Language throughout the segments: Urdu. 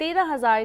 13,000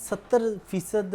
70%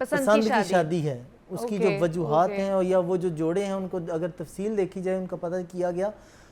پسند کی شادی ہے، اس کی جو وجوہات ہیں اور یا وہ جو جوڑے ہیں ان کو اگر تفصیل دیکھی جائے، ان کا پتہ کیا گیا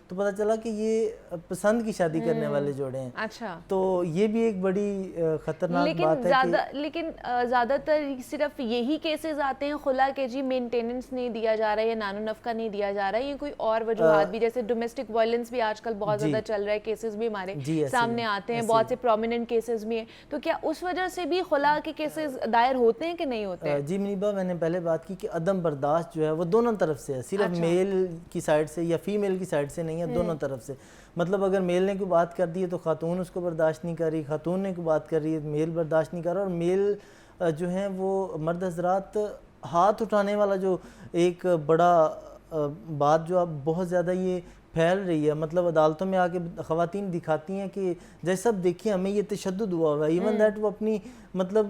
تو پتہ چلا کہ یہ پسند کی شادی کرنے والے جوڑے ہیں. اچھا. تو یہ بھی ایک بڑی خطرناک بات ہے. لیکن زیادہ تر صرف یہی کیسز آتے ہیں خلا کے جی مینٹیننس نہیں دیا جا رہا ہے یا نان و نفقہ نہیں دیا جا رہا ہے، یہ کوئی اور وجوہات بھی جیسے ڈومیسٹک وائلنس بھی آج کل بہت زیادہ چل رہا ہے، کیسز بھی ہمارے سامنے آتے ہیں، بہت سے پرومیننٹ کیسز بھی ہیں، تو کیا اس وجہ سے بھی خلا کے کیسز دائر ہوتے ہیں کہ نہیں ہوتے ہیں؟ جی منیبا، میں نے پہلے بات کی کہ عدم برداشت جو ہے وہ دونوں طرف سے ہے، صرف میل کی سائڈ سے یا فیمیل کی سائڈ سے نہیں ہے، دونوں طرف سے. مطلب اگر میل نے کوئی بات کر دی ہے تو خاتون اس کو برداشت نہیں کر رہی، خاتون نے کوئی بات کر رہی ہے میل برداشت نہیں کر رہا، اور میل جو ہیں وہ مرد حضرات ہاتھ اٹھانے والا جو ایک بڑا بات جو اب بہت زیادہ یہ پھیل رہی ہے، مطلب عدالتوں میں آ کے خواتین دکھاتی ہیں کہ جیسا اب دیکھیں ہمیں یہ تشدد ہوا ہوا ہے، ایون دیٹ وہ اپنی مطلب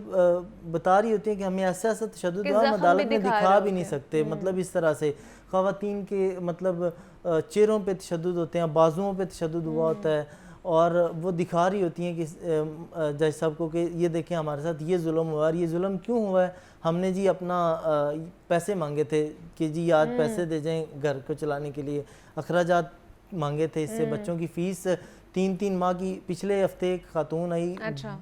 بتا رہی ہوتی ہیں کہ ہمیں ایسا تشدد ہوا، ہم عدالت میں دکھا بھی نہیں سکتے. مطلب اس طرح سے خواتین کے مطلب چہروں پہ تشدد ہوتے ہیں، بازوؤں پہ تشدد ہوا ہوتا ہے، اور وہ دکھا رہی ہوتی ہیں کہ جج صاحب کو کہ یہ دیکھیں ہمارے ساتھ یہ ظلم ہوا ہے. اور یہ ظلم کیوں ہوا ہے؟ ہم نے جی اپنا پیسے مانگے تھے کہ جی آج پیسے دے جائیں گھر کو چلانے کے لیے، اخراجات مانگے تھے، اس سے بچوں کی فیس 3 ماہ کی. پچھلے ہفتے ایک خاتون آئی،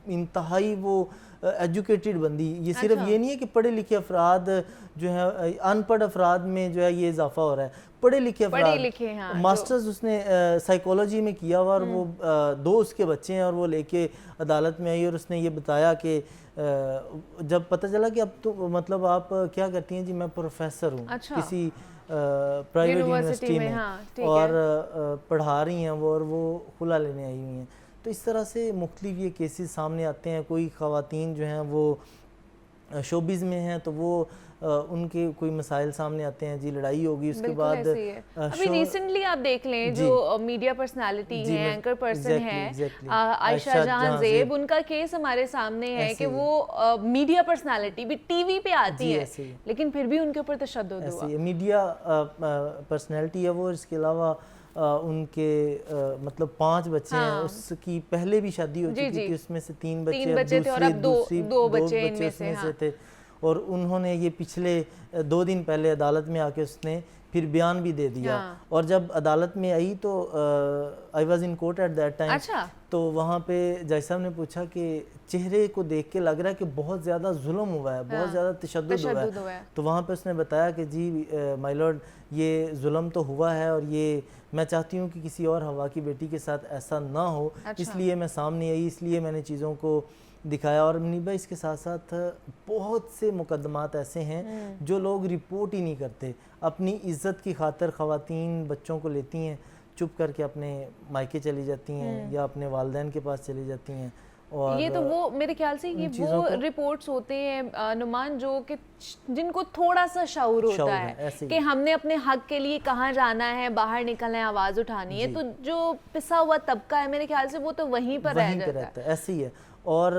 انتہائی وہ ایجوکیٹڈ بندی، یہ صرف یہ نہیں ہے کہ پڑھے لکھے افراد جو ہیں، ان پڑھ افراد میں جو ہے یہ اضافہ ہو رہا ہے، پڑھے لکھے افراد، ماسٹرز اس نے سائیکولوجی میں کیا ہوا، اور وہ 2 اس کے بچے ہیں، اور وہ لے کے عدالت میں آئی اور اس نے یہ بتایا کہ جب پتہ چلا کہ اب تو مطلب آپ کیا کرتی ہیں، جی میں پروفیسر ہوں کسی پرائیویٹ یونیورسٹی میں، اور پڑھا رہی ہیں وہ، اور وہ خلا لینے آئی ہوئی ہیں. تو اس طرح سے مختلف یہ کیسز سامنے آتے ہیں. کوئی خواتین جو ہیں وہ شوبز میں ہیں تو وہ ان کے کوئی مسائل سامنے آتے ہیں، جی لڑائی ہوگی، اس کے بعد ابھی ریسنٹلی آپ دیکھ لیں جو میڈیا پرسنالٹی ہیں، اینکر پرسن ہیں عائشہ جہاں زیب، ان کا کیس ہمارے سامنے ہے کہ وہ میڈیا پرسنالٹی بھی ٹی وی پہ آتی ہے لیکن پھر بھی ان کے اوپر تشدد ہوا. میڈیا پرسنالٹی ہے وہ، اس کے علاوہ ان کے مطلب 5 بچے ہیں، اس کی پہلے بھی شادی ہو چکی تھی، اس میں سے 3 بچے تھے اور اب 2 بچے ان میں سے تھے. اور انہوں نے یہ پچھلے 2 دن پہلے عدالت میں آ کے اس نے پھر بیان بھی دے دیا. اور جب عدالت میں آئی تو I was in court at that time, تو وہاں پہ جج صاحب نے پوچھا کہ چہرے کو دیکھ کے لگ رہا ہے کہ بہت زیادہ ظلم ہوا ہے، بہت زیادہ تشدد ہوا ہے. تو وہاں پہ اس نے بتایا کہ جی مائی لارڈ یہ ظلم تو ہوا ہے، اور یہ میں چاہتی ہوں کہ کسی اور ہوا کی بیٹی کے ساتھ ایسا نہ ہو، اس لیے میں سامنے آئی، اس لیے میں نے چیزوں کو دکھایا. اور منیبا اس کے ساتھ ساتھ بہت سے مقدمات ایسے ہیں جو لوگ رپورٹ ہی نہیں کرتے. اپنی عزت کی خاطر خواتین بچوں کو لیتی ہیں، چپ کر کے اپنے مائکے چلی جاتی ہیں یا اپنے والدین کے پاس چلی جاتی ہیں. اور یہ تو وہ میرے خیال سے یہ وہ رپورٹس ہوتے ہیں نعمان جو کہ جن کو تھوڑا سا شعور ہوتا ہے کہ ہم نے اپنے حق کے لیے کہاں جانا ہے، باہر نکلنا ہے، آواز اٹھانی ہے. تو جو پسا ہوا طبقہ ہے میرے خیال سے وہ تو وہیں پر رہ جاتا ہے. ایسے ہی ہے. اور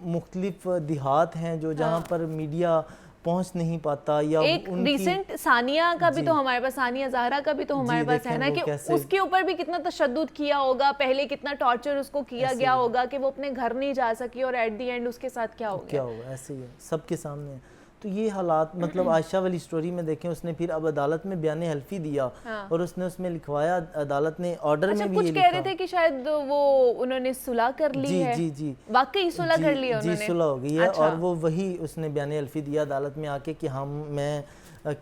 مختلف دیہات ہیں جو جہاں پر میڈیا پہنچ نہیں پاتا. یا ایک ریسنٹ ثانیہ کا بھی تو ہمارے پاس، ثانیہ زہرا کا بھی تو ہمارے پاس ہے نا کہ اس کے اوپر بھی کتنا تشدد کیا ہوگا، پہلے کتنا ٹارچر اس کو کیا گیا ہوگا کہ وہ اپنے گھر نہیں جا سکی، اور ایٹ دی اینڈ اس کے ساتھ کیا ہوگا. ایسے ہی ہے، سب کے سامنے ہے. تو یہ حالات مطلب عائشہ والی سٹوری میں دیکھیں، اس نے پھر اب عدالت میں بیان حلفی دیا اور اس نے اس میں لکھوایا، عدالت نے آرڈر میں بھی یہ لکھا. کچھ کہہ رہے تھے کہ شاید وہ انہوں نے صلح کر لی ہے. جی واقعی صلح کر لی ہے انہوں نے؟ جی صلح ہو گئی ہے. اور وہ وہی اس نے بیان حلفی دیا عدالت میں آ کے کہ میں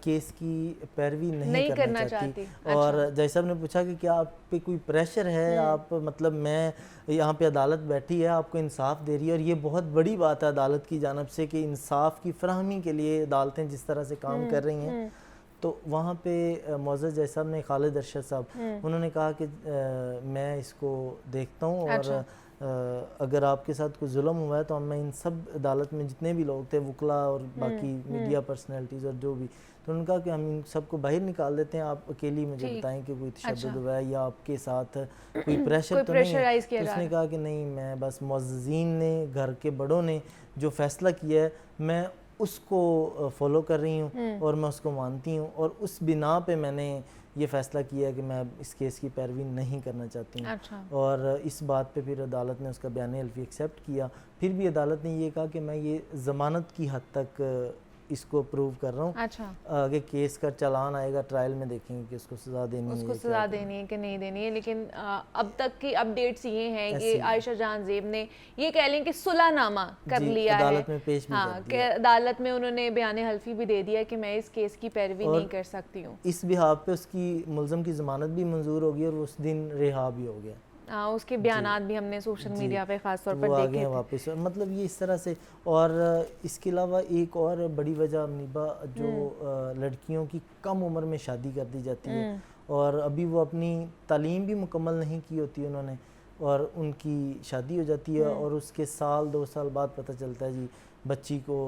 کیس کی پیروی نہیں کرنا چاہتی. اور جج صاحب نے پوچھا کہ کیا آپ پہ کوئی پریشر ہے، آپ مطلب میں یہاں پہ عدالت بیٹھی ہے آپ کو انصاف دے رہی ہے. اور یہ بہت بڑی بات ہے عدالت کی جانب سے کہ انصاف کی فراہمی کے لیے عدالتیں جس طرح سے کام کر رہی ہیں. تو وہاں پہ معزز جج صاحب نے، خالد ارشد صاحب، انہوں نے کہا کہ میں اس کو دیکھتا ہوں، اور اگر آپ کے ساتھ کوئی ظلم ہوا ہے تو میں ان سب عدالت میں جتنے بھی لوگ تھے، وکلا اور باقی میڈیا پرسنالٹیز اور جو بھی، تو انہوں نے کہا کہ ہم ان سب کو باہر نکال دیتے ہیں، آپ اکیلی مجھے بتائیں کہ کوئی تشدد ہوا ہے یا آپ کے ساتھ کوئی پریشر تو نہیں ہے. تو اس نے کہا کہ نہیں، میں بس معززین نے، گھر کے بڑوں نے جو فیصلہ کیا ہے میں اس کو فالو کر رہی ہوں اور میں اس کو مانتی ہوں، اور اس بنا پہ میں نے یہ فیصلہ کیا ہے کہ میں اب اس کیس کی پیروی نہیں کرنا چاہتی ہوں. اچھا. اور اس بات پہ پھر عدالت نے اس کا بیان حلفی ایکسیپٹ کیا. پھر بھی عدالت نے یہ کہا کہ میں یہ ضمانت کی حد تک اس کو اپروو کر رہا ہوں. اچھا. آگے کیس کا چلان آئے گا، ٹرائل میں دیکھیں گے کہ اس کو سزا دینی ہے، اس کو سزا دینی ہے کہ نہیں دینی ہے. لیکن اب تک کی اپڈیٹس یہ ہیں کہ عائشہ جان زیب نے یہ کہہ لیں کہ صلح نامہ کر لیا ہے عدالت میں پیش بھی ہاں، کہ عدالت میں انہوں نے بیان حلفی بھی دے دیا کہ میں اس کیس کی پیروی نہیں کر سکتی ہوں. اس بحاف پہ اس کی ملزم کی ضمانت بھی منظور ہوگی اور وہ اس دن رہا بھی ہو گیا. اس کے بیانات بھی ہم نے سوشل میڈیا پہ خاص طور پر وہ دیکھے آگے ہیں واپس. مطلب یہ اس طرح سے. اور اس کے علاوہ ایک اور بڑی وجہ منیبا، جو لڑکیوں کی کم عمر میں شادی کر دی جاتی ہے اور ابھی وہ اپنی تعلیم بھی مکمل نہیں کی ہوتی انہوں نے، اور ان کی شادی ہو جاتی ہے اور اس کے سال 2 سال بعد پتہ چلتا ہے جی بچی کو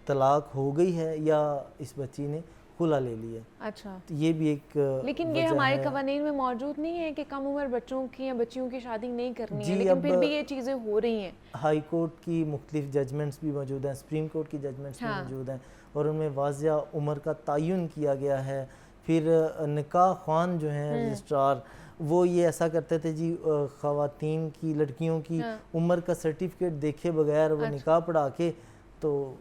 طلاق ہو گئی ہے یا اس بچی نے خلا لے لی ہے. اچھا. یہ بھی ایک لیکن یہ ہمارے قوانین میں موجود نہیں ہے کہ کم عمر بچوں کی یا بچیوں کی شادی نہیں کرنی ہے، لیکن پھر بھی یہ چیزیں ہو رہی ہیں. ہائی کورٹ کی مختلف ججمنٹس بھی موجود ہیں، سپریم کورٹ کی ججمنٹس بھی موجود ہیں، اور ان میں واضح عمر کا تعین کیا گیا ہے. پھر نکاح خوان جو ہیں رجسٹرار، وہ یہ ایسا کرتے تھے جی خواتین کی، لڑکیوں کی عمر کا سرٹیفکیٹ دیکھے بغیر وہ نکاح پڑھا کے تو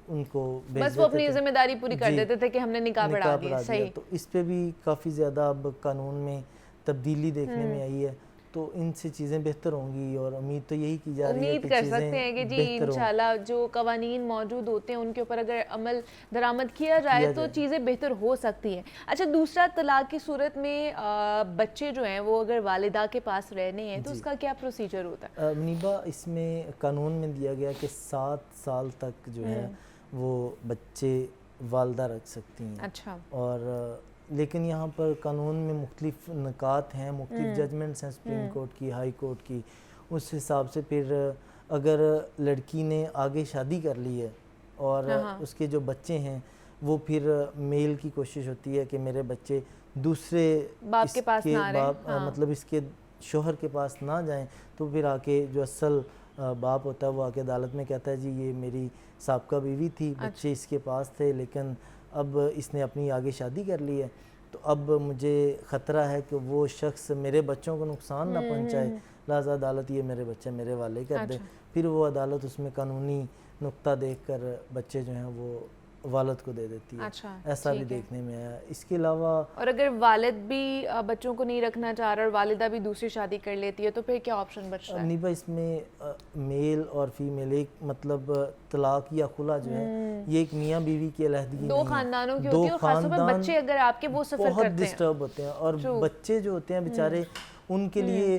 ان کو بس وہ اپنی ذمہ داری پوری کر دیتے تھے کہ ہم نے نکاح پڑھا دیا. صحیح. تو اس پہ بھی کافی زیادہ اب قانون میں تبدیلی دیکھنے میں آئی ہے. تو ان سے چیزیں بہتر ہوں گی اور امید تو یہی کی جا رہی ہے کہ امید کر سکتے ہیں کہ جی انشاءاللہ جو قوانین موجود ہوتے ہیں ان کے اوپر اگر عمل درآمد کیا جائے تو چیزیں بہتر ہو سکتی ہیں. اچھا، دوسرا، طلاق کی صورت میں بچے جو ہیں وہ اگر والدہ کے پاس رہنے ہیں تو اس کا کیا پروسیجر ہوتا ہے؟ منیبا، اس میں قانون میں دیا گیا کہ 7 سال تک جو ہے وہ بچے والدہ رکھ سکتی ہیں. اچھا. اور لیکن یہاں پر قانون میں مختلف نکات ہیں، مختلف ججمنٹس ہیں سپریم کورٹ کی، ہائی کورٹ کی. اس حساب سے پھر اگر لڑکی نے آگے شادی کر لی ہے اور اس کے جو بچے ہیں وہ پھر میل کی کوشش ہوتی ہے کہ میرے بچے دوسرے باپ کے پاس نہ رہیں، مطلب اس کے شوہر کے پاس نہ جائیں، تو پھر آ کے جو اصل باپ ہوتا ہے وہ آ کے عدالت میں کہتا ہے جی یہ میری سابقہ بیوی تھی، بچے اس کے پاس تھے، لیکن اب اس نے اپنی آگے شادی کر لی ہے، تو اب مجھے خطرہ ہے کہ وہ شخص میرے بچوں کو نقصان نہ پہنچائے، لہٰذا عدالت یہ میرے بچے میرے والے کر دے. پھر وہ عدالت اس میں قانونی نقطہ دیکھ کر بچے جو ہیں وہ والد کو دے دیتی ہے. ایسا بھی دیکھنے میں آیا. اس کے علاوہ اور اگر والد بھی بچوں کو نہیں رکھنا چاہ رہا اور والدہ بھی دوسری شادی کر لیتی ہے تو پھر کیا آپشن بچتا ہے؟ نیبا، اس میں میل اور فیمیل ایک مطلب طلاق یا خلا جو ہے یہ ایک میاں بیوی کی علیحدگی دو خاندانوں کی ہوتی ہے، اور خاص طور پر بچے اگر آپ کے وہ سفر کرتے ہیں بہت ڈسٹرب ہوتے ہیں. اور بچے جو ہوتے ہیں بیچارے، ان کے لیے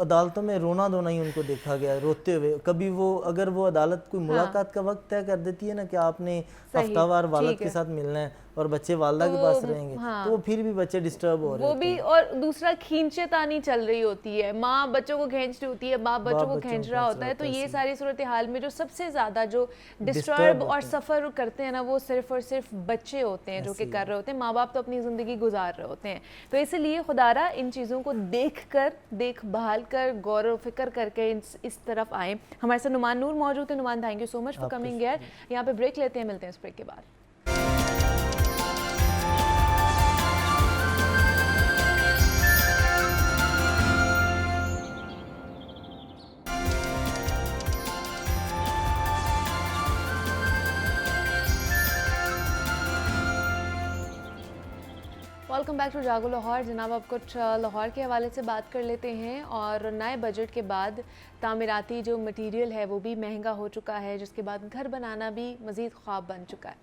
عدالتوں میں رونا دھونا ہی ان کو دیکھا گیا ہے روتے ہوئے. کبھی وہ اگر وہ عدالت کوئی ملاقات کا وقت طے کر دیتی ہے نا کہ آپ نے ہفتہ وار والد کے ساتھ ملنا ہے اور بچے والدہ کے پاس رہیں گے، تو وہ پھر بھی بچے ڈسٹرب ہو رہے ہیں. وہ بھی، اور دوسرا کھینچے تانی چل رہی ہوتی ہے، ماں بچوں کو کھینچ رہی ہوتی ہے، باپ بچوں کو کھینچ رہا ہوتا ہے. تو یہ ساری صورتحال میں جو سب سے زیادہ جو ڈسٹرب اور سفر کرتے ہیں نا وہ صرف اور صرف بچے ہوتے ہیں جو کہ کر رہے ہوتے ہیں. ماں باپ تو اپنی زندگی گزار رہے ہوتے ہیں. تو اس لیے خدارہ ان چیزوں کو دیکھ کر، دیکھ بھال کر، غور و فکر کر کے اس طرف آئیں. ہمارے ساتھ نعمان نور موجود ہیں. Nauman, thank you so much for coming here. یہاں پہ بریک لیتے ہیں، ملتے ہیں اس بریک کے بعد. Welcome back to Jago Lahore. جناب، اب کچھ لاہور کے حوالے سے بات کر لیتے ہیں. اور نئے بجٹ کے بعد تعمیراتی جو مٹیریل ہے وہ بھی مہنگا ہو چکا ہے، جس کے بعد گھر بنانا بھی مزید خواب بن چکا ہے.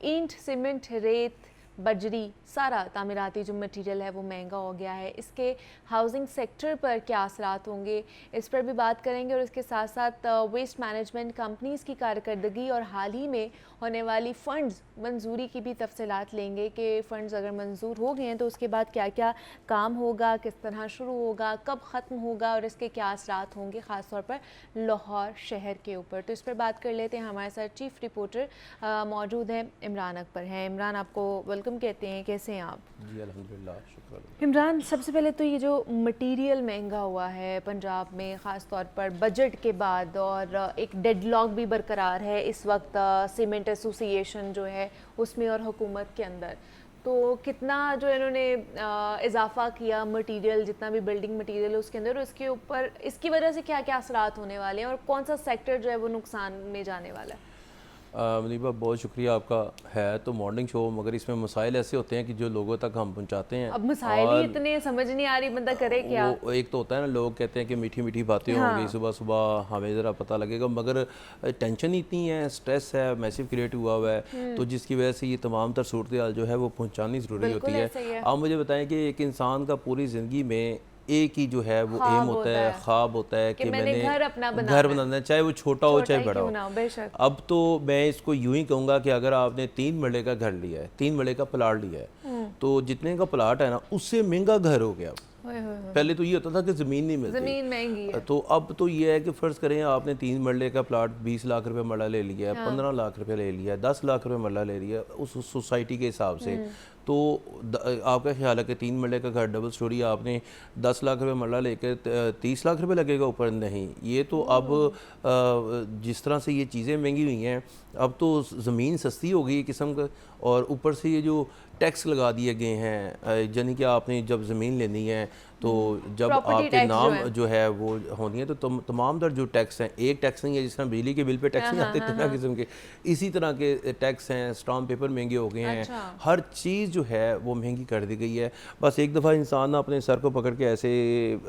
اینٹ، سیمنٹ، ریت، بجری، سارا تعمیراتی جو مٹیریل ہے وہ مہنگا ہو گیا ہے. اس کے ہاؤسنگ سیکٹر پر کیا اثرات ہوں گے، اس پر بھی بات کریں گے. اور اس کے ساتھ ساتھ ویسٹ مینجمنٹ کمپنیز کی کارکردگی اور حال ہی میں ہونے والی فنڈز منظوری کی بھی تفصیلات لیں گے کہ فنڈز اگر منظور ہو گئے ہیں تو اس کے بعد کیا کیا کام ہوگا، کس طرح شروع ہوگا، کب ختم ہوگا اور اس کے کیا اثرات ہوں گے خاص طور پر لاہور شہر کے اوپر. تو اس پر بات کر لیتے ہیں. ہمارے ساتھ چیف رپورٹر موجود ہیں عمران اکبر ہیں. عمران، آپ کو ویلکم کہتے ہیں. کیسے ہیں آپ؟ جی الحمدللہ، شکر. عمران، سب سے پہلے تو یہ جو مٹیریل مہنگا ہوا ہے پنجاب میں خاص طور پر بجٹ کے بعد، اور ایک ڈیڈ لاک بھی برقرار ہے اس وقت سیمنٹ ایسوسی ایشن جو ہے اس میں اور حکومت کے اندر، تو کتنا جو انہوں نے اضافہ کیا مٹیریل، جتنا بھی بلڈنگ مٹیریل اس کے اندر، اس کے اوپر اس کی وجہ سے کیا کیا اثرات ہونے والے ہیں اور کون سا سیکٹر جو ہے وہ نقصان میں جانے والا ہے؟ منیبہ بہت شکریہ آپ کا. ہے تو مارننگ شو مگر اس میں مسائل ایسے ہوتے ہیں کہ جو لوگوں تک ہم پہنچاتے ہیں. اب مسائل ہی اتنے سمجھ نہیں آ رہی، بندہ کرے کیا. وہ ایک تو ہوتا ہے نا، لوگ کہتے ہیں کہ میٹھی میٹھی باتیں ہوں گی صبح صبح، ہمیں ذرا پتہ لگے گا، مگر ٹینشن اتنی ہے، سٹریس ہے، میسیو کریٹ ہوا ہوا ہے، تو جس کی وجہ سے یہ تمام تر صورتحال جو ہے وہ پہنچانی ضروری ہوتی ہے. آپ مجھے بتائیں کہ ایک انسان کا پوری زندگی میں ایک ہی جو ہے وہ ایم ہوتا ہے، خواب ہوتا ہے کہ میں نے گھر بنانا ہے، چاہے وہ چھوٹا ہو چاہے بڑا ہو. اب تو میں اس کو یوں ہی کہوں گا کہ اگر آپ نے 3 مرلے کا گھر لیا ہے، 3 مرلے کا پلاٹ لیا ہے، تو جتنے کا پلاٹ ہے نا اس سے مہنگا گھر ہو گیا. پہلے تو یہ ہوتا تھا کہ زمین نہیں ملتی، زمین مہنگی ہے. تو اب تو یہ ہے کہ فرض کریں آپ نے 3 مرلے کا پلاٹ 20 لاکھ روپے مرلہ لے لیا ہے، 15 لاکھ روپے لے لیا ہے، 10 لاکھ روپے مرلہ لے لیا اس سوسائٹی کے حساب سے. تو آپ کا خیال ہے کہ 3 مرلے کا گھر ڈبل سٹوری آپ نے 10 لاکھ روپے مرلہ لے کے 30 لاکھ روپے لگے گا اوپر؟ نہیں. یہ تو اب جس طرح سے یہ چیزیں مہنگی ہوئی ہیں، اب تو زمین سستی ہو گئی قسم کا، اور اوپر سے یہ جو ٹیکس لگا دیے گئے ہیں، یعنی کہ آپ نے جب زمین لینی ہے تو جب آپ کے نام جو ہے وہ ہونی ہے تو تمام در جو ٹیکس ہیں، ایک ٹیکس نہیں ہے جس طرح بجلی کے بل پہ ٹیکس نہیں آتے اتنا قسم کے، اسی طرح کے ٹیکس ہیں. اسٹامپ پیپر مہنگے ہو گئے ہیں، ہر چیز جو ہے وہ مہنگی کر دی گئی ہے. بس ایک دفعہ انسان اپنے سر کو پکڑ کے ایسے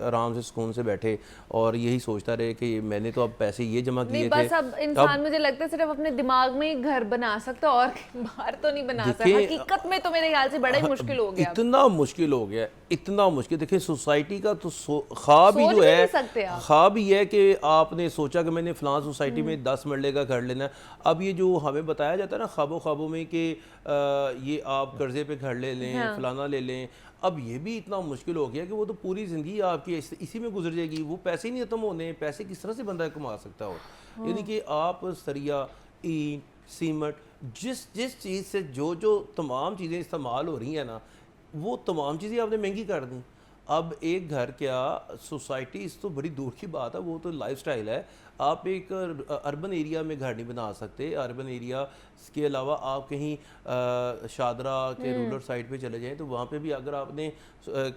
آرام سے سکون سے بیٹھے اور یہی سوچتا رہے کہ میں نے تو اب پیسے یہ جمع کیے تھے. بس اب انسان مجھے لگتا ہے صرف اپنے دماغ میں ہی گھر بنا سکتا اور باہر تو نہیں بنا سکتا. حقیقت میں تو میرے خیال سے بڑا ہی مشکل ہو گیا، اتنا مشکل ہو گیا، اتنا مشکل. دیکھیں سوسائٹی کا تو خواب ہی جو ہے، خواب ہی ہے کہ آپ نے سوچا کہ میں نے فلاں سوسائٹی میں 10 مرلے کا گھر لینا ہے. اب یہ جو ہمیں بتایا جاتا ہے نا خوابوں میں کہ یہ آپ قرضے پہ گھر لے لیں، فلانا لے لیں، اب یہ بھی اتنا مشکل ہو گیا کہ وہ تو پوری زندگی آپ کی اسی میں گزر جائے گی. وہ پیسے نہیں ختم ہونے، پیسے کس طرح سے بندہ کما سکتا ہو؟ یعنی کہ آپ سریا، اینٹ، سیمنٹ، جس چیز سے جو تمام چیزیں استعمال ہو رہی ہیں نا، وہ تمام چیزیں آپ نے مہنگی کر دیں. اب ایک گھر کیا سوسائٹی اس تو بڑی دور کی بات ہے، وہ تو لائف سٹائل ہے. آپ ایک اربن ایریا میں گھر نہیں بنا سکتے. اربن ایریا کے علاوہ آپ کہیں شادرہ کے رولر سائڈ پہ چلے جائیں تو وہاں پہ بھی اگر آپ نے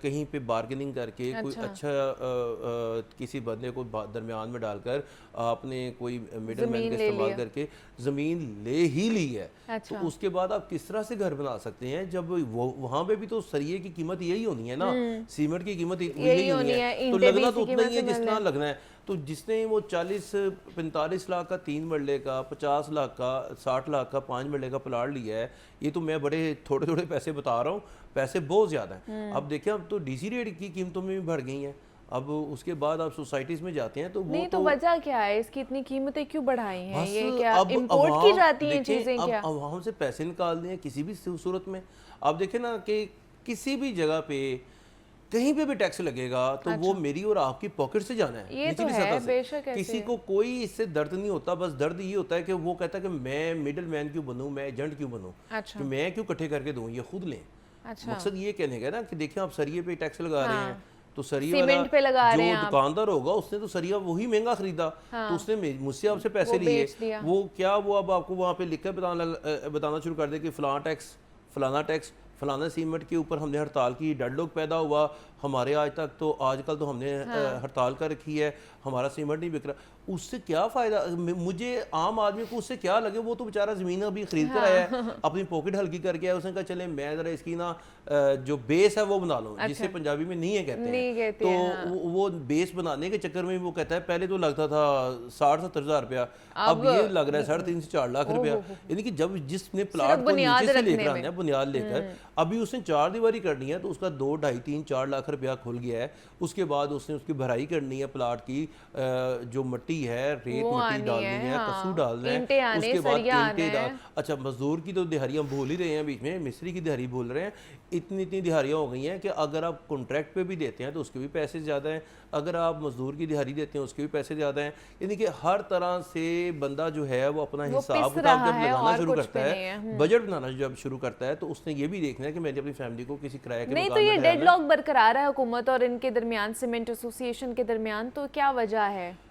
کہیں پہ بارگیننگ کر کے کوئی اچھا کسی بندے کو درمیان میں ڈال کر آپ نے کوئی مڈل مین کا استعمال کر کے زمین لے ہی لی ہے، تو اس کے بعد آپ کس طرح سے گھر بنا سکتے ہیں جب وہاں پہ بھی تو سریے کی قیمت یہی ہونی ہے نا، سیمنٹ کی قیمت یہی ہونی ہے، تو لگنا تو اتنا ہی ہے جس طرح لگنا ہے. تو جس نے وہ 40-45 لاکھ کا 3 مرلے کا، 50 لاکھ کا، 60 لاکھ کا 5 مرلے کا پلاٹ لیا ہے، یہ تو میں بڑے تھوڑے پیسے بتا رہا ہوں، پیسے بہت زیادہ ہیں. اب دیکھیں اب تو ڈی سی ریٹ کی قیمتوں میں بھی بڑھ گئی ہیں. اب اس کے بعد آپ سوسائٹیز میں جاتے ہیں تو وہ نہیں تو وجہ کیا ہے اس کی اتنی قیمتیں کیوں بڑھائی ہیں؟ یہ کیا امپورٹ کی جاتی ہیں چیزیں؟ کیا اب عوام سے پیسے نکال دیں کسی بھی صورت میں؟ آپ دیکھیں نا کہ کسی بھی جگہ پہ کہیں پہ بھی ٹیکس لگے گا تو وہ میری اور آپ کی پاکٹ سے جانا ہے، یہ تو ہے بے شک. کسی کو کوئی اس سے درد نہیں ہوتا، بس درد یہ ہوتا ہے کہ وہ کہتا ہے کہ میں مڈل مین کیوں بنوں، میں ایجنٹ کیوں بنوں، کہ میں کیوں اکٹھے کر کے دوں، یہ خود لیں. مقصد یہ کہنے کا نا کہ دیکھیں آپ سریے پہ ٹیکس لگا رہے ہیں تو سریے والا جو دکاندار ہوگا اس نے تو سریا وہی مہنگا خریدا، تو اس نے مجھ سے آپ سے پیسے لیے، وہ کیا وہ اب آپ کو وہاں پہ لکھ کر بتانا شروع کر دے کہ فلاں ٹیکس، فلانا ٹیکس، فلانا سیمنٹ کے اوپر ہم نے ہڑتال کی، ڈیڈ لوگ پیدا ہوا ہمارے آج تک، تو آج کل تو ہم نے ہڑتال کر رکھی ہے، ہمارا سیمنٹ نہیں بک رہا. اس سے کیا فائدہ؟ مجھے عام آدمی کو اس سے کیا لگے؟ وہ تو بیچارہ زمین ابھی خرید کر آیا ہے، اپنی پاکٹ ہلکی کر کے آیا، اس نے کہا چلیں میں ذرا اس کی نا جو بیس ہے وہ بنا لوں، جسے پنجابی میں نہیں ہے کہتے ہیں، تو وہ بیس بنانے کے چکر میں وہ کہتا ہے پہلے تو لگتا تھا 60-70 ہزار روپیہ، اب یہ لگ رہا ہے 3.5 سے 4 لاکھ روپیہ. یعنی کہ جب جس نے پلاٹ کو نیچے سے لے کر آنا ہے بنیاد لے کر، ابھی اس نے 4 دیواری کرنی ہے تو اس کا 2, 2.5, 3, 4 لاکھ روپیہ کھل گیا ہے. اس کے بعد اس نے اس کی بھرائی کرنی ہے پلاٹ کی، جو مٹی ہے ریت مٹی ڈالنی ہے، کسو ڈالنا ہے، اس کے بعد اینٹیں ڈال. اچھا مزدور کی تو دہاڑیاں بھول ہی رہے ہیں، بیچ میں مستری کی دہاڑی بھول رہے ہیں. اتنی دہاڑیاں ہو گئی ہیں کہ اگر آپ کانٹریکٹ پہ بھی دیتے ہیں تو اس کے بھی پیسے زیادہ ہیں، اگر آپ مزدور کی دہاڑی دیتے ہیں اس کے بھی پیسے زیادہ ہیں. یعنی کہ ہر طرح سے بندہ جو ہے وہ اپنا حساب کتاب جب لگانا شروع کرتا ہے، بجٹ بنانا جب شروع کرتا ہے، تو اس نے یہ بھی دیکھنا ہے کہ میں نے اپنی فیملی کو کسی کرایہ کے نہیں. تو یہ ڈیڈ لاک برقرار ہے حکومت اور ان کے درمیان، سیمنٹ ایسوسی ایشن کے درمیان، تو کیا وجہ ہے؟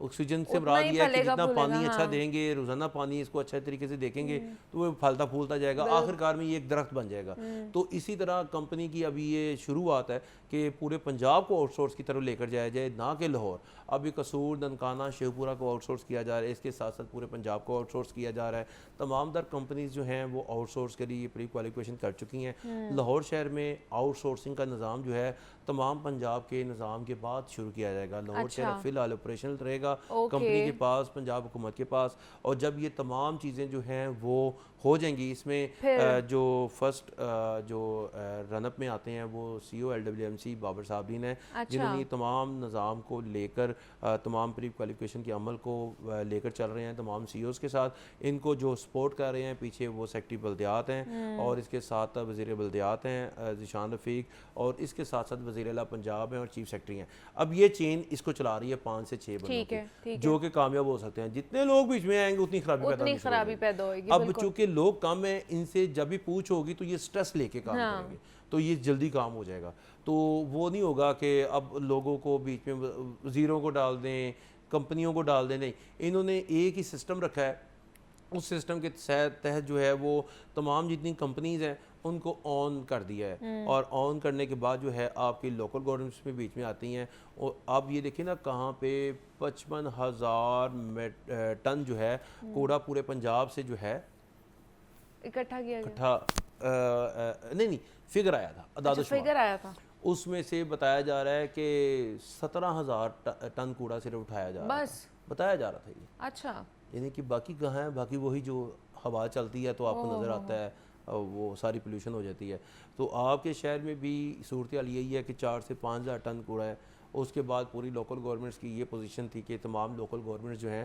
آکسیجن سے مراد یہ ہے کہ جتنا پانی اچھا دیں گے, روزانہ پانی اس کو اچھے طریقے سے دیکھیں گے تو وہ پھلتا پھولتا جائے گا, آخر کار میں یہ ایک درخت بن جائے گا. تو اسی طرح کمپنی کی ابھی یہ شروعات ہے کہ پورے پنجاب کو آؤٹ سورس کی طرف لے کر جایا جائے, نہ کہ لاہور. ابھی قصور, ننکانہ, شیوپورہ کو آؤٹ سورس کیا جا رہا ہے, اس کے ساتھ ساتھ پورے پنجاب کو آؤٹ سورس کیا جا رہا ہے. تمام در کمپنیز جو ہیں وہ آؤٹ سورس کے لیے پری کوالیفیکیشن کر چکی ہیں. لاہور شہر میں آؤٹ سورسنگ کا نظام جو ہے تمام پنجاب کے نظام کے بعد شروع کیا جائے گا. لاہور شہر فی الحال آپریشنل رہے گا کمپنی کے پاس, پنجاب حکومت کے پاس, اور جب یہ تمام چیزیں جو ہیں وہ ہو جائیں گی, اس میں جو فرسٹ جو رن اپ میں آتے ہیں وہ سی او LWMC بابر صابرین ہیں, جنہوں نے تمام نظام کو لے کر تمام پری کوالیفیکیشن کے عمل کو لے کر چل رہے ہیں تمام سی اوز کے ساتھ. ان کو جو سپورٹ کر رہے ہیں پیچھے وہ سیکٹری بلدیات ہیں, اور اس کے ساتھ وزیر بلدیات ہیں ذیشان رفیق, اور اس کے ساتھ ساتھ وزیر اعلیٰ پنجاب ہیں اور چیف سیکرٹری ہیں. اب یہ چین اس کو چلا رہی ہے 5 سے 6 بندوں کی, جو کہ کامیاب ہو سکتے ہیں. جتنے لوگ بیچ میں آئیں گے اتنی خرابی پیدا ہوگی. اب چونکہ لوگ کم ہیں, ان سے جب بھی پوچھ ہوگی تو یہ سٹریس لے کے کام کریں گے, تو یہ جلدی کام ہو جائے گا. تو وہ نہیں ہوگا کہ اب لوگوں کو بیچ میں وزیروں کو ڈال دیں, کمپنیوں کو ڈال دیں. نہیں, انہوں نے ایک ہی سسٹم رکھا ہے. اس سسٹم کے تحت جو ہے وہ تمام جتنی کمپنیز ہیں ان کو آن کر دیا ہے, اور آن کرنے کے بعد جو ہے آپ کی لوکل گورنمنٹس میں بیچ میں آتی ہیں. اور آپ یہ دیکھیں نا کہاں پہ 55,000 ٹن جو ہے کوڑا پورے پنجاب سے جو ہے اکٹھا کیا نہیں فگر آیا تھا, اعداد و شمار آیا تھا. اس میں سے بتایا جا رہا ہے کہ 17,000 ٹن کوڑا صرف اٹھایا جا رہا ہے, بتایا جا رہا تھا یہ. اچھا, یعنی کہ باقی کہاں ہے, باقی وہی جو ہوا چلتی ہے تو آپ کو نظر آتا ہے وہ ساری پولیوشن ہو جاتی ہے. تو آپ کے شہر میں بھی صورتحال یہی ہے کہ 4 سے 5,000 ٹن کوڑا ہے. اس کے بعد پوری لوکل گورنمنٹس کی یہ پوزیشن تھی کہ تمام لوکل گورنمنٹس جو ہیں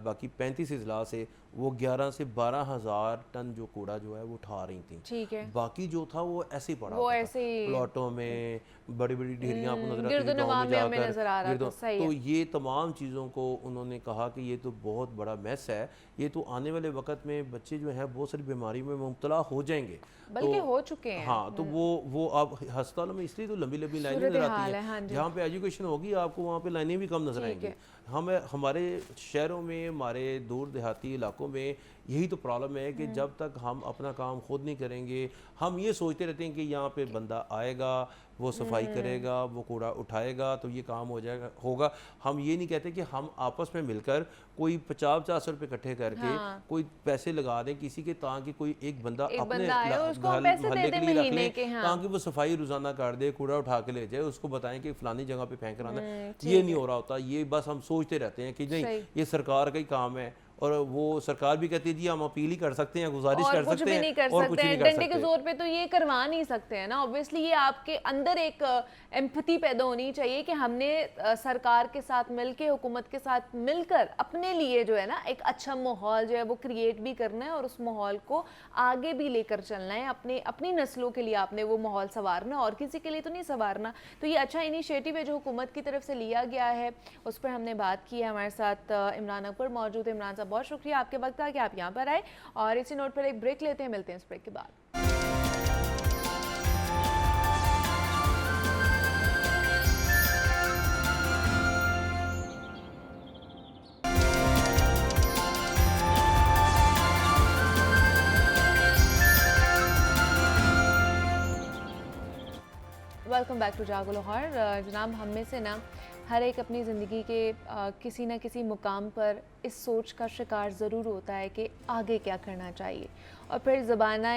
باقی 35 اضلاع سے وہ 11 سے 12,000 ٹن جو کوڑا جو ہے وہ اٹھا رہی تھیں. ٹھیک ہے, باقی جو تھا وہ ایسے ہی پڑا, وہ ایسے ہی پلاٹوں میں بڑی بڑی ڈھیریاں آپ کو نظر آتی ہیں. تو یہ تمام چیزوں کو انہوں نے کہا کہ یہ تو بہت بڑا میس ہے, یہ تو آنے والے وقت میں بچے جو ہیں بہت ساری بیماری میں مبتلا ہو جائیں گے, بلکہ ہو چکے ہیں. ہاں, تو وہ اب ہسپتالوں میں اس لیے تو لمبی لمبی لائنیں نظر آتی ہیں. جہاں پہ ایجوکیشن ہوگی آپ کو وہاں پہ لائنیں بھی کم نظر آئیں گی. ہمارے شہروں میں, ہمارے دور دیہاتی علاقوں میں یہی تو پرابلم ہے کہ جب تک ہم اپنا کام خود نہیں کریں گے, ہم یہ سوچتے رہتے ہیں کہ یہاں پہ بندہ آئے گا, وہ صفائی کرے گا, وہ کوڑا اٹھائے گا تو یہ کام ہو جائے گا ہوگا. ہم یہ نہیں کہتے کہ ہم آپس میں مل کر کوئی 50-400 روپے اکٹھے کر کے کوئی پیسے لگا دیں کسی کے, تاکہ کوئی ایک بندہ اپنے محلے کے لیے رکھ لے, تاکہ وہ صفائی روزانہ کر دے, کوڑا اٹھا کے لے جائے, اس کو بتائیں کہ فلانی جگہ پہ پھینک رہا ہے. یہ نہیں ہو رہا ہوتا. یہ بس ہم سوچتے رہتے ہیں کہ نہیں یہ سرکار کا ہی کام ہے, اور وہ سرکار بھی کہتی ہے جی ہم اپیل ہی کر سکتے ہیں, گزارش کر سکتے ہیں, اور کچھ نہیں کر ڈنڈے کے زور پہ تو یہ کروا نہیں سکتے ہیں نا. اوبویسلی یہ آپ کے اندر ایک ایمپتھی پیدا ہونی چاہیے کہ ہم نے سرکار کے ساتھ مل کے, حکومت کے ساتھ مل کر اپنے لیے جو ہے نا ایک اچھا ماحول جو ہے وہ کریٹ بھی کرنا ہے, اور اس ماحول کو آگے بھی لے کر چلنا ہے. اپنی نسلوں کے لیے آپ نے وہ ماحول سنوارنا, اور کسی کے لیے تو نہیں سنوارنا. تو یہ اچھا انیشیٹو ہے جو حکومت کی طرف سے لیا گیا ہے, اس پر ہم نے بات کی ہے. ہمارے ساتھ عمران اکبر موجود ہے. عمران صاحب بہت شکریہ, آپ کے وقت تھا کہ آپ یہاں پر آئے, اور اسی نوٹ پر ایک بریک لیتے ہیں, ملتے ہیں اس بریک کے بعد. Welcome back to Jago Lahore. جناب, ہم میں سے نا ہر ایک اپنی زندگی کے کسی نہ کسی مقام پر اس سوچ کا شکار ضرور ہوتا ہے کہ آگے کیا کرنا چاہیے. اور پھر زبانہ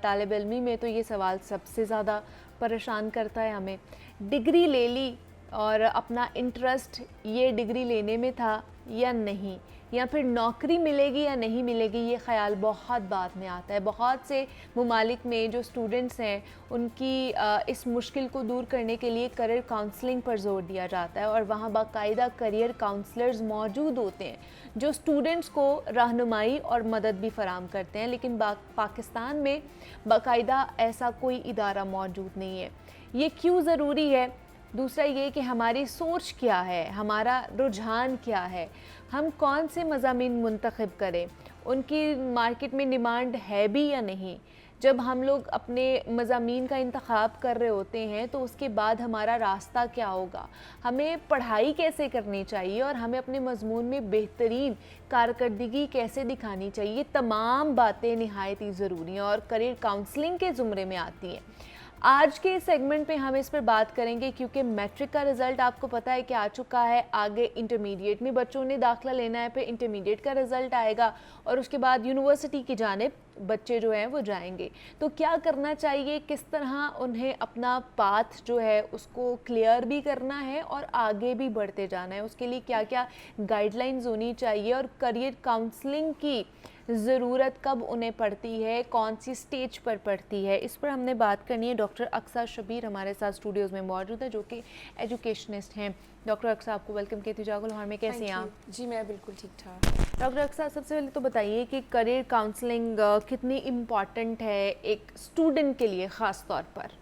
طالب علمی میں تو یہ سوال سب سے زیادہ پریشان کرتا ہے ہمیں. ڈگری لے لی اور اپنا انٹرسٹ یہ ڈگری لینے میں تھا یا نہیں, یا پھر نوکری ملے گی یا نہیں ملے گی, یہ خیال بہت بعد میں آتا ہے. بہت سے ممالک میں جو اسٹوڈنٹس ہیں ان کی اس مشکل کو دور کرنے کے لیے کریئر کاؤنسلنگ پر زور دیا جاتا ہے, اور وہاں باقاعدہ کریئر کاؤنسلرز موجود ہوتے ہیں جو اسٹوڈنٹس کو رہنمائی اور مدد بھی فراہم کرتے ہیں. لیکن پاکستان میں باقاعدہ ایسا کوئی ادارہ موجود نہیں ہے. یہ کیوں ضروری ہے؟ دوسرا یہ کہ ہماری سوچ کیا ہے, ہمارا رجحان کیا ہے, ہم کون سے مضامین منتخب کریں, ان کی مارکیٹ میں ڈیمانڈ ہے بھی یا نہیں. جب ہم لوگ اپنے مضامین کا انتخاب کر رہے ہوتے ہیں تو اس کے بعد ہمارا راستہ کیا ہوگا، ہمیں پڑھائی کیسے کرنی چاہیے اور ہمیں اپنے مضمون میں بہترین کارکردگی کیسے دکھانی چاہیے، یہ تمام باتیں نہایت ہی ضروری ہیں اور کریئر کاؤنسلنگ کے زمرے میں آتی ہیں۔ آج کے سیگمنٹ میں ہم اس پر بات کریں گے کیونکہ میٹرک کا رزلٹ آپ کو پتہ ہے کہ آ چکا ہے، آگے انٹرمیڈیٹ میں بچوں نے داخلہ لینا ہے، پھر انٹرمیڈیٹ کا رزلٹ آئے گا اور اس کے بعد یونیورسٹی کی جانب بچے جو ہیں وہ جائیں گے۔ تو کیا کرنا چاہیے، کس طرح انہیں اپنا پاتھ جو ہے اس کو کلیئر بھی کرنا ہے اور آگے بھی بڑھتے جانا ہے، اس کے لیے کیا کیا گائیڈ لائنز ہونی چاہیے اور کریئر کاؤنسلنگ کی ضرورت کب انہیں پڑتی ہے، کون سی سٹیج پر پڑتی ہے، اس پر ہم نے بات کرنی ہے۔ ڈاکٹر اقصیٰ شبیر ہمارے ساتھ اسٹوڈیوز میں موجود ہے جو کہ ایجوکیشنسٹ ہیں۔ ڈاکٹر اقصیٰ آپ کو ویلکم کہتی ہوں جاگو لاہور میں، کیسے ہیں آپ؟ جی میں بالکل ٹھیک ٹھاک۔ ڈاکٹر اقصیٰ سب سے پہلے تو بتائیے کہ کریئر کاؤنسلنگ کتنی امپورٹنٹ ہے ایک اسٹوڈنٹ کے لیے خاص طور پر؟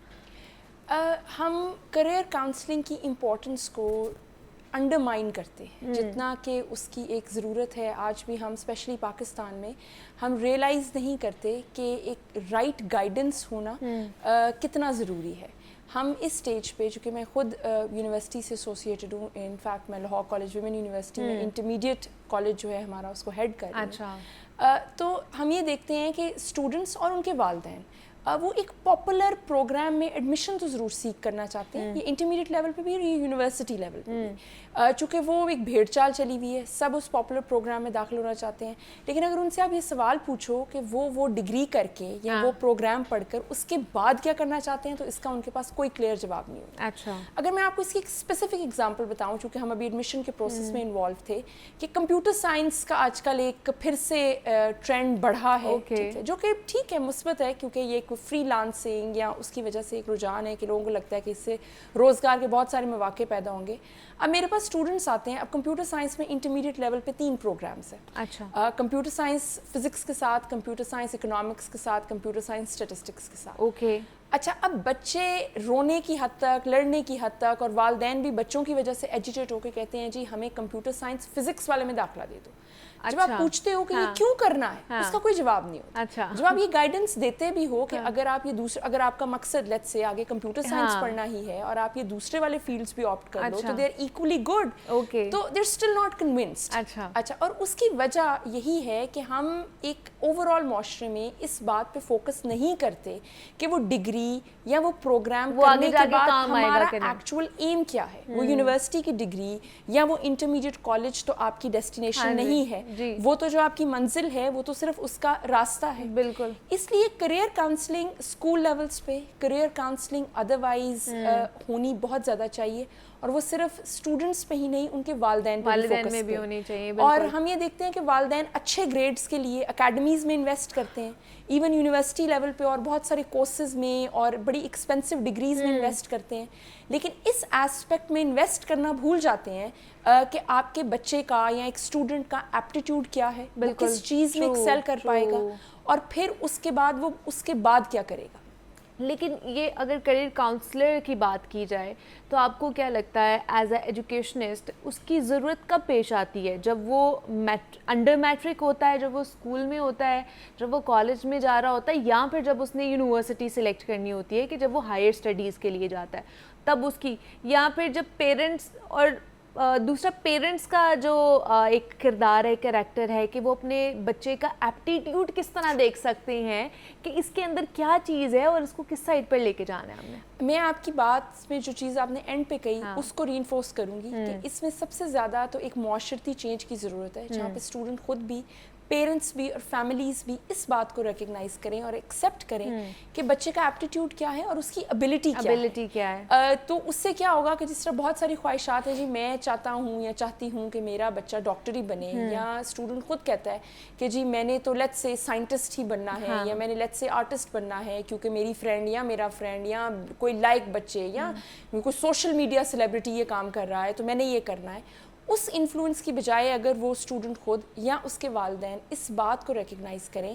ہم کریئر کاؤنسلنگ کی امپورٹنس کو انڈرمائن کرتے ہیں جتنا کہ اس کی ایک ضرورت ہے۔ آج بھی ہم اسپیشلی پاکستان میں ہم ریئلائز نہیں کرتے کہ ایک رائٹ گائیڈنس ہونا کتنا ضروری ہے۔ ہم اس سٹیج پہ، چونکہ میں خود یونیورسٹی سے ایسوسیٹڈ ہوں، ان فیکٹ میں لاہور کالج ویمن یونیورسٹی میں انٹرمیڈیٹ کالج جو ہے ہمارا اس کو ہیڈ کر رہی ہوں، تو ہم یہ دیکھتے ہیں کہ اسٹوڈنٹس اور ان کے والدین وہ ایک پاپولر پروگرام میں ایڈمیشن تو ضرور سیکھ کرنا چاہتے ہیں، یہ انٹرمیڈیٹ لیول پہ بھی اور یہ یونیورسٹی لیول پہ بھی، چونکہ وہ ایک بھیڑ چال چلی ہوئی ہے، سب اس پاپولر پروگرام میں داخل ہونا چاہتے ہیں۔ لیکن اگر ان سے آپ یہ سوال پوچھو کہ وہ ڈگری کر کے یا وہ پروگرام پڑھ کر اس کے بعد کیا کرنا چاہتے ہیں، تو اس کا ان کے پاس کوئی کلیئر جواب نہیں ہوتا۔ اچھا، اگر میں آپ کو اس کی ایک اسپیسیفک ایگزامپل بتاؤں، چونکہ ہم ابھی ایڈمیشن کے پروسیس میں انوالو تھے، کہ کمپیوٹر سائنس کا آج کل ایک پھر سے ٹرینڈ بڑھا ہے، جو کہ ٹھیک ہے، مثبت ہے، کیونکہ یہ ایک فری لانسنگ یا اس کی وجہ سے ایک رجحان ہے کہ لوگوں کو لگتا ہے کہ اس سے روزگار کے بہت سارے مواقع پیدا ہوں گے۔ اب میرے پاس اسٹوڈنٹس آتے ہیں، اب کمپیوٹر سائنس میں انٹرمیڈیٹ لیول پہ 3 پروگرامس ہیں۔ اچھا، کمپیوٹر سائنس فزکس کے ساتھ، کمپیوٹر سائنس اکنامکس کے ساتھ، کمپیوٹر سائنس اسٹیٹسٹکس کے ساتھ۔ اوکے، اچھا، اب بچے رونے کی حد تک، لڑنے کی حد تک، اور والدین بھی بچوں کی وجہ سے ایجیٹیٹ ہو کے کہتے ہیں جی ہمیں کمپیوٹر سائنس فزکس والے میں داخلہ دے دو۔ جب آپ پوچھتے ہو کہ یہ کیوں کرنا ہے، اس کا کوئی جواب نہیں ہوتا۔ اچھا، جب آپ یہ گائیڈنس دیتے بھی ہو کہ اگر آپ یہ اگر آپ کا مقصد لیٹ سے آگے کمپیوٹر سائنس پڑھنا ہی ہے اور آپ یہ دوسرے والے فیلڈس بھی آپٹ کر لو تو دے آر ایکولی گڈ، تو they are still not convinced. اچھا، اور اس کی وجہ یہی ہے کہ ہم ایک اوور آل معاشرے میں اس بات پہ فوکس نہیں کرتے کہ وہ ڈگری یا وہ پروگرام کرنے کے بعد ہمارا ایکچوئل ایم کیا ہے۔ وہ یونیورسٹی کی ڈگری یا وہ انٹرمیڈیٹ کالج تو آپ کی ڈیسٹینیشن نہیں ہے، وہ تو جو آپ کی منزل ہے وہ تو صرف اس کا راستہ ہے۔ بالکل، اس لیے کریئر کاؤنسلنگ اسکول لیولس پہ، کریئر کاؤنسلنگ ادروائز ہونی بہت زیادہ چاہیے، اور وہ صرف اسٹوڈنٹس پہ ہی نہیں، ان کے والدین میں بھی ہونی چاہیے۔ اور ہم یہ دیکھتے ہیں کہ والدین اچھے گریڈس کے لیے اکیڈمیز میں انویسٹ کرتے ہیں، ایون یونیورسٹی لیول پہ اور بہت سارے کورسز میں اور بڑی ایکسپینسو ڈگریز میں انویسٹ کرتے ہیں، لیکن اس ایسپیکٹ میں انویسٹ کرنا بھول جاتے ہیں کہ آپ کے بچے کا یا ایک اسٹوڈنٹ کا ایپٹیٹیوڈ کیا ہے، وہ کس چیز میں ایکسیل کر پائے گا، اور پھر اس کے بعد وہ اس کے بعد کیا کرے گا۔ لیکن یہ اگر کریئر کاؤنسلر کی بات کی جائے تو آپ کو کیا لگتا ہے ایز اے ایجوکیشنسٹ اس کی ضرورت کب پیش آتی ہے؟ جب وہ انڈر میٹرک ہوتا ہے، جب وہ اسکول میں ہوتا ہے، جب وہ کالج میں جا رہا ہوتا ہے، یا پھر جب اس نے یونیورسٹی سلیکٹ کرنی ہوتی ہے کہ جب وہ ہائر اسٹڈیز کے لیے جاتا ہے تب اس کی، یا پھر جب پیرنٹس اور دوسرا پیرنٹس کا جو ایک کردار ہے، کریکٹر ہے کہ وہ اپنے بچے کا ایپٹیٹیوڈ کس طرح دیکھ سکتے ہیں کہ اس کے اندر کیا چیز ہے اور اس کو کس سائڈ پر لے کے جانا ہے ہم نے۔ میں آپ کی بات میں جو چیز آپ نے اینڈ پہ کہی اس کو ری انفورس کروں گی کہ اس میں سب سے زیادہ تو ایک معاشرتی چینج کی ضرورت ہے، جہاں پہ اسٹوڈنٹ خود بھی، پیرنٹس بھی اور فیملیز بھی اس بات کو ریکگنائز کریں اور ایکسیپٹ کریں کہ بچے کا ایپٹیٹیوڈ کیا ہے اور اس کی ابیلٹی کیا ہے۔ تو اس سے کیا ہوگا کہ جس طرح بہت ساری خواہشات ہیں، جی میں چاہتا ہوں یا چاہتی ہوں کہ میرا بچہ ڈاکٹر ہی بنے، یا اسٹوڈنٹ خود کہتا ہے کہ جی میں نے تو لیٹس سے سائنٹسٹ ہی بننا ہے، یا میں نے لیٹس سے آرٹسٹ بننا ہے کیونکہ میری فرینڈ یا میرا فرینڈ یا کوئی لائک بچے یا کوئی سوشل میڈیا سیلیبریٹی یہ کام کر رہا ہے تو میں نے یہ کرنا ہے۔ اس انفلوئنس کی بجائے اگر وہ اسٹوڈنٹ خود یا اس کے والدین اس بات کو ریکگنائز کریں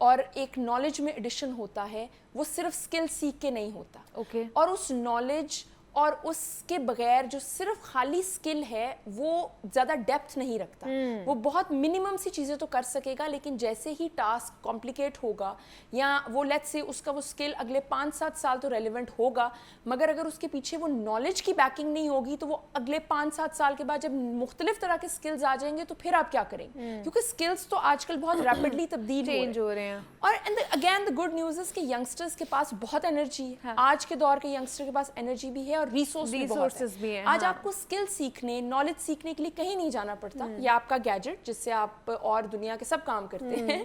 اور ایک نالج میں ایڈیشن ہوتا ہے, وہ صرف اسکل سیکھ کے نہیں ہوتا. اوکے. اور اس نالج اور اس کے بغیر جو صرف خالی سکل ہے وہ زیادہ ڈیپتھ نہیں رکھتا. وہ بہت منیمم سی چیزیں تو کر سکے گا, لیکن جیسے ہی ٹاسک کمپلیکیٹ ہوگا یا وہ لیٹس سے اس کا وہ سکل اگلے 5-7 سال تو ریلیونٹ ہوگا, مگر اگر اس کے پیچھے وہ نالج کی بیکنگ نہیں ہوگی تو وہ اگلے 5-7 سال کے بعد جب مختلف طرح کے سکلز آ جائیں گے تو پھر آپ کیا کریں گے, کیونکہ سکلز تو آج کل بہت ریپڈلی تبدیل چینج ہو رہے ہیں. اور again the good news is کہ ینگسٹرز کے پاس بہت انرجی ہے. آج کے دور کے ینگسٹر کے پاس انرجی بھی ہے اور ریسورسز بھی ہیں. آج آپ کو اسکل سیکھنے, نالج سیکھنے کے لیے کہیں نہیں جانا پڑتا. یہ آپ کا گیجٹ جس سے آپ اور دنیا کے سب کام کرتے ہیں,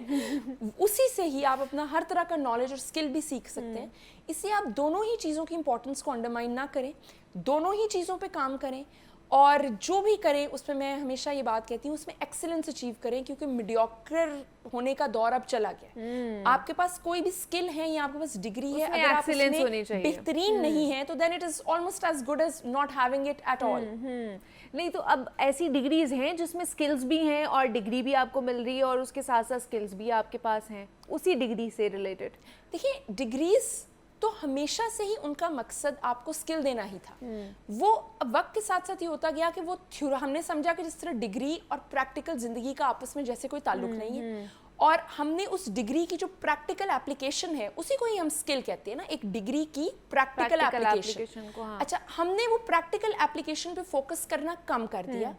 اسی سے ہی آپ اپنا ہر طرح کا نالج اور اسکل بھی سیکھ سکتے ہیں. اس لیے آپ دونوں ہی چیزوں کی امپورٹنس کو انڈرمائن نہ کریں, دونوں ہی چیزوں پہ کام کریں, اور جو بھی کریں اس میں ہمیشہ یہ بات کہتی ہوں اس میں ایکسلنس اچیو کریں, کیونکہ میڈیوکر ہونے کا دور اب چلا گیا. آپ کے پاس کوئی بھی اسکل ہے یا آپ کے پاس ڈگری ہے, اگر آپ اس میں بہترین نہیں ہے تو then it is almost as good as not having it at all. نہیں تو اب ایسی ڈگریز ہیں جس میں اسکلز بھی ہیں اور ڈگری بھی آپ کو مل رہی ہے اور اس کے ساتھ ساتھ اسکلز بھی آپ کے پاس ہیں اسی ڈگری سے ریلیٹڈ. دیکھیے ڈگریز تو ہمیشہ سے ہی ان کا مقصد آپ کو اسکل دینا ہی تھا. وہ وقت کے ساتھ ساتھ یہ ہوتا گیا کہ وہ ہم نے سمجھا کہ جس طرح ڈگری اور پریکٹیکل زندگی کا آپس میں جیسے کوئی تعلق نہیں ہے, اور ہم نے اس ڈگری کی جو پریکٹیکل اپلیکیشن ہے اسی کو ہی ہم اسکل کہتے ہیں نا, ایک ڈگری کی پریکٹیکل اپلیکیشن کو. اچھا, ہم نے وہ پریکٹیکل اپلیکیشن پہ فوکس کرنا کم کر دیا.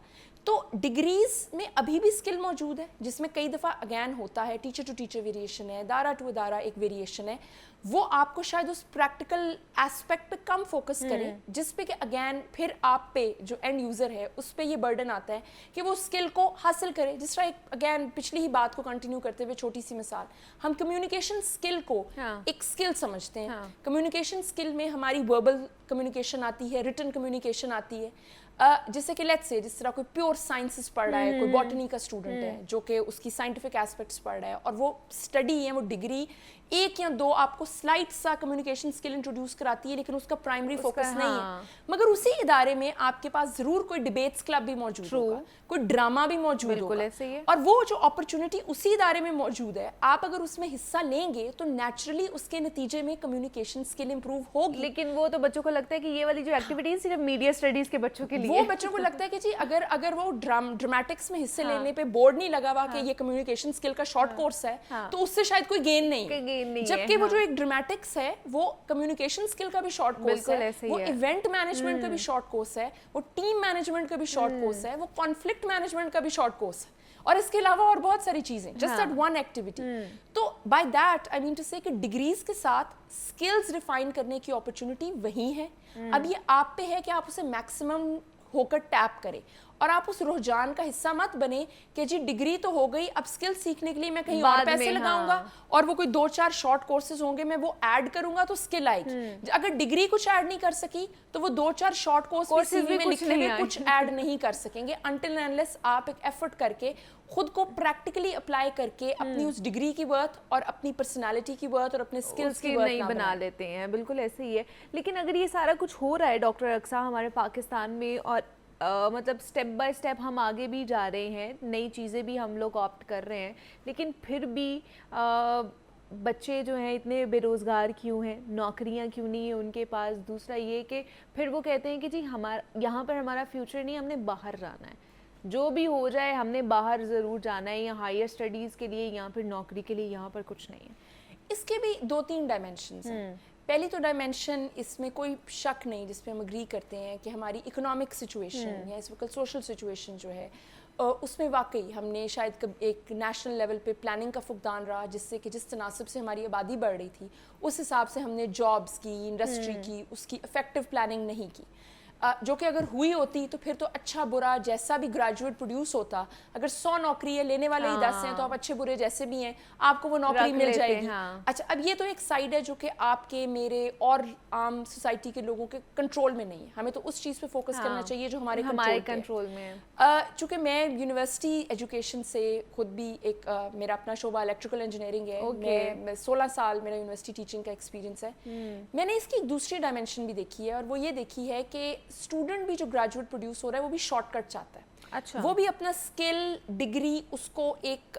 تو ڈگریز میں ابھی بھی اسکل موجود ہے جس میں کئی دفعہ اگین ہوتا ہے ٹیچر ٹو ٹیچر ویریشن ہے, ادارہ ٹو ادارہ ایک ویریشن ہے. وہ آپ کو شاید اس پریکٹیکل ایسپیکٹ پہ کم فوکس کریں, جس پہ کہ اگین پھر آپ پہ جو اینڈ یوزر ہے اس پہ یہ برڈن آتا ہے کہ وہ اسکل کو حاصل کرے. جس طرح اگین پچھلی ہی بات کو کنٹینیو کرتے ہوئے چھوٹی سی مثال, ہم کمیونیکیشن اسکل کو ایک اسکل سمجھتے ہیں. کمیونیکیشن اسکل میں ہماری وربل کمیونیکیشن آتی ہے, ریٹن کمیونیکیشن آتی ہے. جیسے کہ لیٹس سے جس طرح کوئی پیور سائنسز پڑھ رہا ہے, کوئی باٹنی کا اسٹوڈنٹ ہے جو کہ اس کی سائنٹیفک ایسپیکٹس پڑھ رہا ہے, اور وہ اسٹڈی ہے, وہ ڈگری 1 یا 2 آپ کو سلائٹ سا کمیونیکیشن اسکل انٹروڈیوس کراتی ہے, لیکن اس کا پرائمری فوکس نہیں ہے. مگر اسی ادارے میں آپ کے پاس ضرور کوئی ڈیبیٹس کلب بھی موجود ہوگا, کوئی ڈرامہ بھی موجود ہوگا, اور وہ جو اپرچونٹی اسی ادارے میں موجود ہے, آپ اگر اس میں حصہ لیں گے تو نیچرلی اس کے نتیجے میں کمیونیکیشن اسکل امپروو ہوگی. لیکن وہ تو بچوں کو لگتا ہے کہ یہ والی جو ایکٹیویٹیز صرف میڈیا اسٹڈیز کے بچوں کے لیے, وہ بچوں کو لگتا ہے کہ جی اگر وہ ڈرامیٹکس میں حصے لینے پہ بورڈ نہیں لگا ہوا کہ یہ کمیونیکیشن اسکل کا شارٹ کورس ہے تو اس سے شاید کوئی گین نہیں, جبکہ وہ جو ایک ڈرامیٹکس ہے وہ کمیونیکیشن اسکل کا بھی شارٹ کورس ہے, وہ ایونٹ مینجمنٹ کا بھی شارٹ کورس ہے, وہ ٹیم مینجمنٹ کا بھی شارٹ کورس ہے, وہ کانفلکٹ مینجمنٹ کا بھی شارٹ کورس ہے, اور اس کے علاوہ اور بہت ساری چیزیں, جسٹ ایٹ ون ایکٹیویٹی. تو by that I mean to say کہ ڈگریز کے ساتھ اسکلز ریفائن کرنے کی اپرچونٹی وہی ہے. اب یہ آپ پہ ہے کہ آپ اسے میکسیمم ہو کر ٹیپ کریں, اور آپ اس رجحان کا حصہ مت بنے کہ جی ڈگری تو ہو گئی, اب اسکل سیکھنے کے لیے میں کہیں اور پیسے لگاؤں گا, اور وہ کوئی 2-4 شارٹ کورسز ہوں گے میں وہ ایڈ کروں گا تو اسکل آئے گی. اگر ڈگری کچھ ایڈ نہیں کر سکی تو وہ 2-4 شارٹ کورسز میں لکھے ہوئے کچھ ایڈ نہیں کر سکیں گے, انٹل اینڈ لیس آپ ایک ایفرٹ کر کے خود کو پریکٹیکلی اپلائی کر کے اپنی اس ڈگری کی ورتھ اور اپنی پرسنالٹی کی ورتھ اور اپنے اسکلز کی ورتھ نہیں بنا لیتے ہیں. بالکل ایسے ہی ہے. لیکن اگر یہ سارا کچھ ہو رہا ہے ڈاکٹر اقصیٰ ہمارے پاکستان میں, اور مطلب اسٹیپ بائی اسٹیپ ہم آگے بھی جا رہے ہیں, نئی چیزیں بھی ہم لوگ آپٹ کر رہے ہیں, لیکن پھر بھی بچے جو ہیں اتنے بے روزگار کیوں ہیں, نوکریاں کیوں نہیں ہیں ان کے پاس. دوسرا یہ کہ پھر وہ کہتے ہیں کہ جی یہاں پر ہمارا فیوچر نہیں, ہم نے باہر جانا ہے, جو بھی ہو جائے ہم نے باہر ضرور جانا ہے, یا ہائر اسٹڈیز کے لیے یا پھر نوکری کے لیے, یہاں پر کچھ نہیں ہے. اس کے بھی 2-3 ڈائمینشنز ہیں. پہلی تو ڈائمینشن اس میں کوئی شک نہیں جس پہ ہم اگری کرتے ہیں کہ ہماری اکنامک سچویشن یا اس وقت سوشل سچویشن جو ہے اس میں واقعی ہم نے شاید ایک نیشنل لیول پہ پلاننگ کا فقدان رہا, جس سے کہ جس تناسب سے ہماری آبادی بڑھ رہی تھی اس حساب سے ہم نے جابس کی, انڈسٹری کی, اس کی افیکٹو پلاننگ نہیں کی, جو کہ اگر ہوئی ہوتی تو پھر تو اچھا برا جیسا بھی گریجویٹ پروڈیوس ہوتا, اگر 100 نوکری ہے لینے والے ہی 10 ہیں تو آپ اچھے برے جیسے بھی ہیں آپ کو وہ نوکری مل جائے گی. اچھا, اب یہ تو ایک سائڈ ہے جو کہ آپ کے میرے اور عام سوسائٹی کے لوگوں کے کنٹرول میں نہیں ہے. ہمیں تو اس چیز پہ فوکس کرنا چاہیے جو ہمارے کنٹرول میں ہے. چونکہ میں یونیورسٹی ایجوکیشن سے خود بھی ایک میرا اپنا شعبہ الیکٹریکل انجینئرنگ ہے, میں 16 سال میرا یونیورسٹی ٹیچنگ کا ایکسپیرینس ہے. میں نے اس کی ایک دوسری ڈائمینشن بھی دیکھی ہے, اور وہ یہ دیکھی ہے کہ اسٹوڈنٹ بھی جو گریجویٹ پروڈیوس ہو رہا ہے وہ بھی شارٹ کٹ چاہتا ہے. اچھا, وہ بھی اپنا اسکل ڈگری اس کو ایک